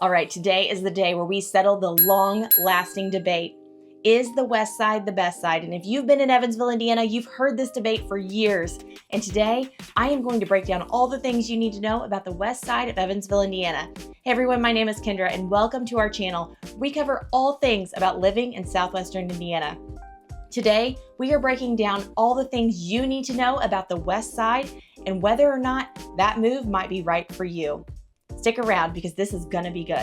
All right, today is the day where we settle the long-lasting debate. Is the West Side the best side? And if you've been in Evansville, Indiana, you've heard this debate for years. And today, I am going to break down all the things you need to know about the West Side of Evansville, Indiana. Hey everyone, my name is Kendra, and welcome to our channel. We cover all things about living in Southwestern Indiana. Today, we are breaking down all the things you need to know about the West Side and whether or not that move might be right for you. Stick around because this is gonna be good.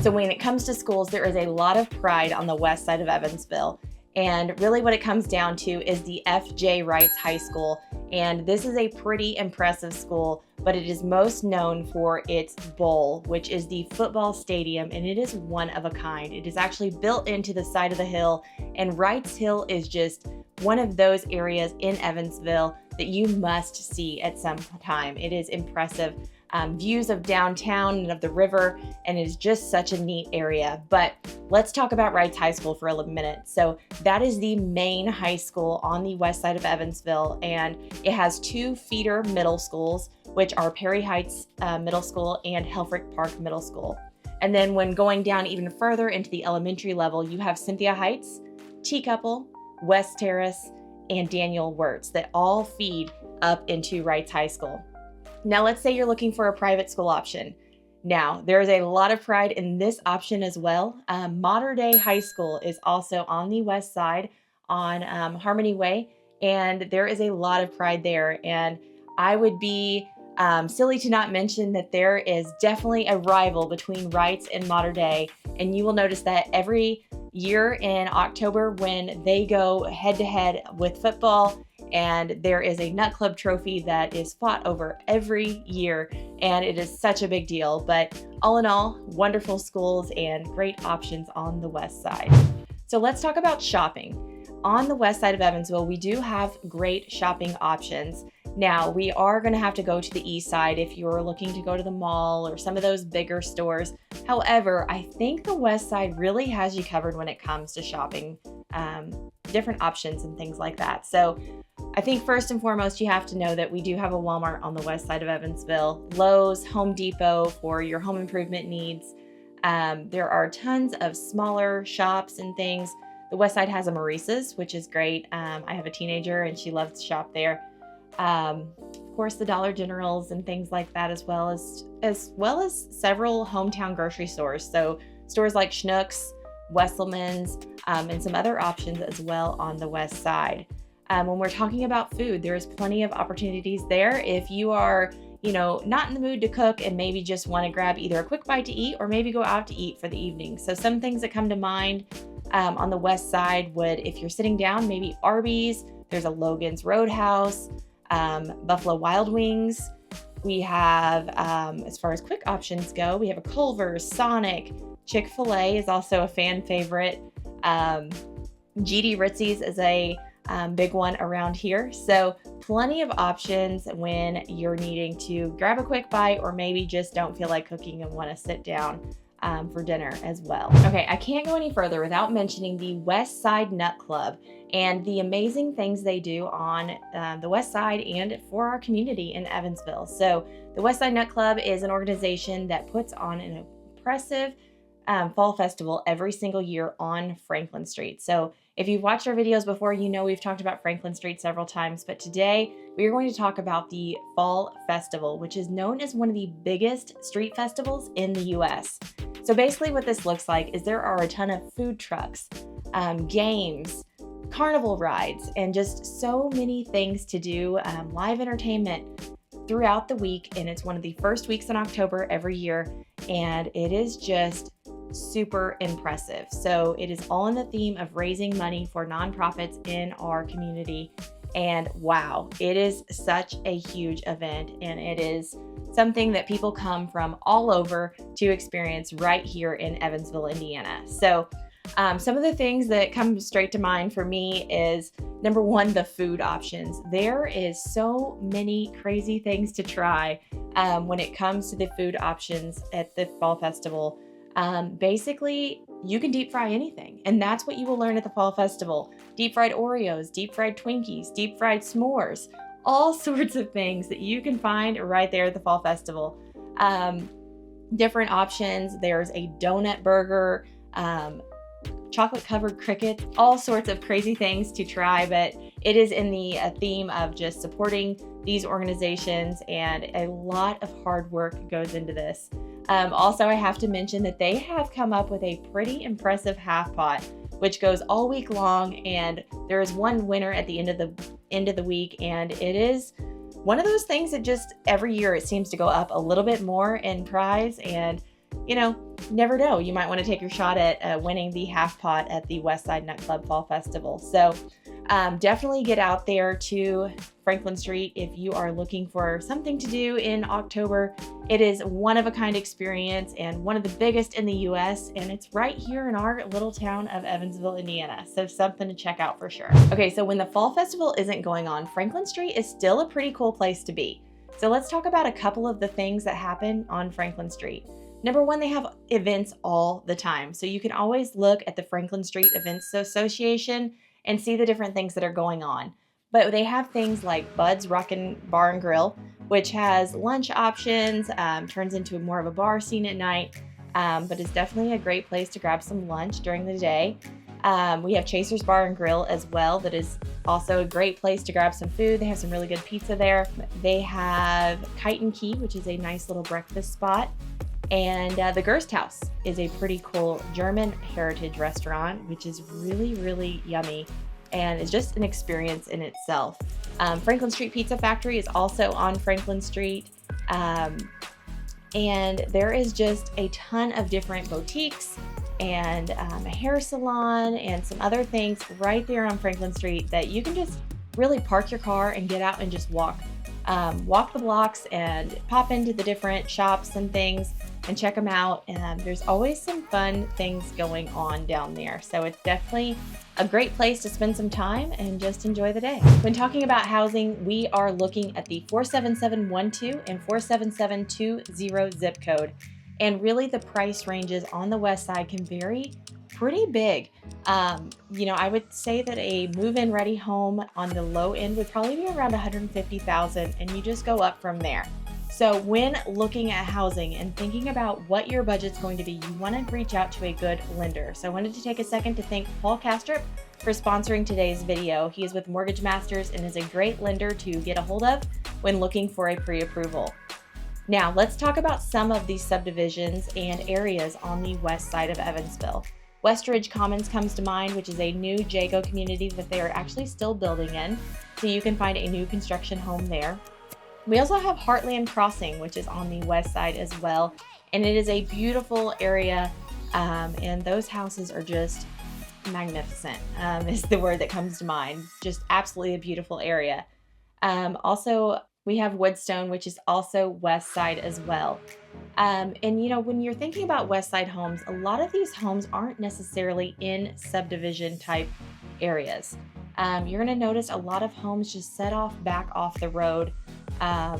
So when it comes to schools, there is a lot of pride on the west side of Evansville. And really what it comes down to is the FJ Reitz High School. And this is a pretty impressive school, but it is most known for its bowl, which is the football stadium, and it is one of a kind. It is actually built into the side of the hill, and Reitz Hill is just one of those areas in Evansville that you must see at some time. It is impressive. Views of downtown and of the river, and it is just such a neat area. But let's talk about Reitz High School for a minute. So that is the main high school on the west side of Evansville, and it has two feeder middle schools, which are Perry Heights Middle School and Helfrich Park Middle School. And then when going down even further into the elementary level, you have Cynthia Heights, Teacuple, West Terrace, and Daniel Wirtz that all feed up into Reitz High School. Now, let's say you're looking for a private school option. Now, there is a lot of pride in this option as well. Mater Dei High School is also on the west side on Harmony Way, and there is a lot of pride there. And I would be silly to not mention that there is definitely a rival between Reitz and Mater Dei, and you will notice that every year in October when they go head-to-head with football, and there is a Nut Club trophy that is fought over every year, and it is such a big deal. But all in all, wonderful schools and great options on the west side. So let's talk about shopping. On the west side of Evansville, we do have great shopping options. Now, we are going to have to go to the east side if you're looking to go to the mall or some of those bigger stores. However, I think the west side really has you covered when it comes to shopping, different options and things like that. So I think first and foremost, you have to know that we do have a Walmart on the west side of Evansville, Lowe's, Home Depot for your home improvement needs. There are tons of smaller shops and things. The west side has a Maurice's, which is great. I have a teenager and she loves to shop there. Of course, the Dollar Generals and things like that, as well as several hometown grocery stores. So stores like Schnucks, Wesselman's, and some other options as well on the west side. When we're talking about food, there's plenty of opportunities there. If you are, not in the mood to cook and maybe just want to grab either a quick bite to eat or maybe go out to eat for the evening. So some things that come to mind on the west side would, if you're sitting down, maybe Arby's, there's a Logan's Roadhouse, Buffalo Wild Wings. We have, as far as quick options go, we have a Culver's, Sonic, Chick-fil-A is also a fan favorite. GD Ritzy's is a big one around here. So plenty of options when you're needing to grab a quick bite or maybe just don't feel like cooking and want to sit down for dinner as well. Okay, I can't go any further without mentioning the West Side Nut Club and the amazing things they do on the West Side and for our community in Evansville. So the West Side Nut Club is an organization that puts on an impressive fall festival every single year on Franklin Street. So if you've watched our videos before, you know we've talked about Franklin Street several times, but today we are going to talk about the Fall Festival, which is known as one of the biggest street festivals in the US. So basically what this looks like is there are a ton of food trucks, games, carnival rides, and just so many things to do, live entertainment throughout the week. And it's one of the first weeks in October every year. And it is just super impressive. So it is all in the theme of raising money for nonprofits in our community. And wow, it is such a huge event, and it is something that people come from all over to experience right here in Evansville, Indiana. So some of the things that come straight to mind for me is, number one, the food options. There is so many crazy things to try when it comes to the food options at the Fall Festival. Basically, you can deep fry anything, and that's what you will learn at the Fall Festival. Deep fried Oreos, deep fried Twinkies, deep fried s'mores, all sorts of things that you can find right there at the Fall Festival. Different options. There's a donut burger, chocolate covered crickets, all sorts of crazy things to try, but it is in the theme of just supporting these organizations, and a lot of hard work goes into this. Also, I have to mention that they have come up with a pretty impressive half pot, which goes all week long, and there is one winner at the end of the week, and it is one of those things that just every year it seems to go up a little bit more in prize, and never know, you might want to take your shot at winning the half pot at the West Side Nut Club Fall Festival. So definitely get out there to Franklin Street if you are looking for something to do in October. It is one of a kind experience and one of the biggest in the US, and it's right here in our little town of Evansville, Indiana. So something to check out for sure. Okay, so when the Fall Festival isn't going on, Franklin Street is still a pretty cool place to be. So let's talk about a couple of the things that happen on Franklin Street. Number one, they have events all the time. So you can always look at the Franklin Street Events Association and see the different things that are going on. But they have things like Bud's Rockin' Bar and Grill, which has lunch options, turns into more of a bar scene at night, but is definitely a great place to grab some lunch during the day. We have Chaser's Bar and Grill as well. That is also a great place to grab some food. They have some really good pizza there. They have Kite and Key, which is a nice little breakfast spot. And the Gersthaus is a pretty cool German heritage restaurant, which is really, really yummy and is just an experience in itself. Franklin Street Pizza Factory is also on Franklin Street. And there is just a ton of different boutiques and a hair salon and some other things right there on Franklin Street that you can just really park your car and get out and just walk the blocks and pop into the different shops and things and check them out. And there's always some fun things going on down there. So it's definitely a great place to spend some time and just enjoy the day. When talking about housing, we are looking at the 47712 and 47720 zip code. And really the price ranges on the west side can vary pretty big. I would say that a move-in ready home on the low end would probably be around $150,000, and you just go up from there. So when looking at housing and thinking about what your budget's going to be, you want to reach out to a good lender. So I wanted to take a second to thank Paul Kastrup for sponsoring today's video. He is with Mortgage Masters and is a great lender to get a hold of when looking for a pre-approval. Now let's talk about some of these subdivisions and areas on the west side of Evansville. Westridge Commons comes to mind, which is a new JAGO community that they are actually still building in, so you can find a new construction home there. We also have Heartland Crossing, which is on the west side as well, and it is a beautiful area, and those houses are just magnificent, is the word that comes to mind. Just absolutely a beautiful area. Also, we have Woodstone, which is also west side as well. When you're thinking about west side homes, a lot of these homes aren't necessarily in subdivision type areas. You're going to notice a lot of homes just set off back off the road. A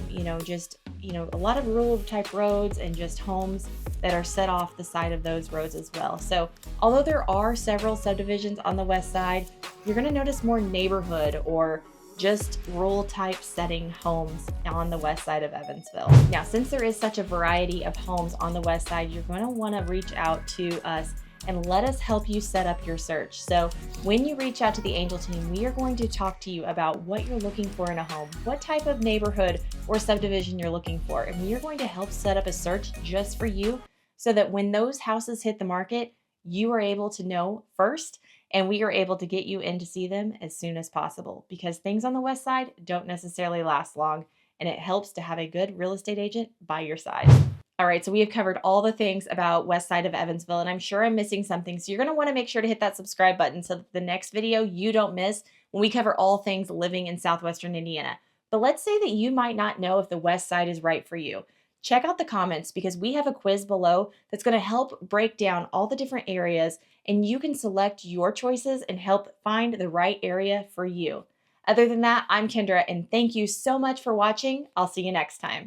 lot of rural type roads and just homes that are set off the side of those roads as well. So although there are several subdivisions on the west side, you're going to notice more neighborhood or just rural type setting homes on the west side of Evansville. Now, since there is such a variety of homes on the west side, you're going to want to reach out to us and let us help you set up your search. So when you reach out to the Angel team, we are going to talk to you about what you're looking for in a home, what type of neighborhood or subdivision you're looking for, and we are going to help set up a search just for you so that when those houses hit the market, you are able to know first, and we are able to get you in to see them as soon as possible, because things on the west side don't necessarily last long, and it helps to have a good real estate agent by your side. All right, so we have covered all the things about West Side of Evansville, and I'm sure I'm missing something. So you're going to want to make sure to hit that subscribe button so that the next video you don't miss when we cover all things living in southwestern Indiana. But let's say that you might not know if the West Side is right for you. Check out the comments because we have a quiz below that's going to help break down all the different areas, and you can select your choices and help find the right area for you. Other than that, I'm Kendra, and thank you so much for watching. I'll see you next time.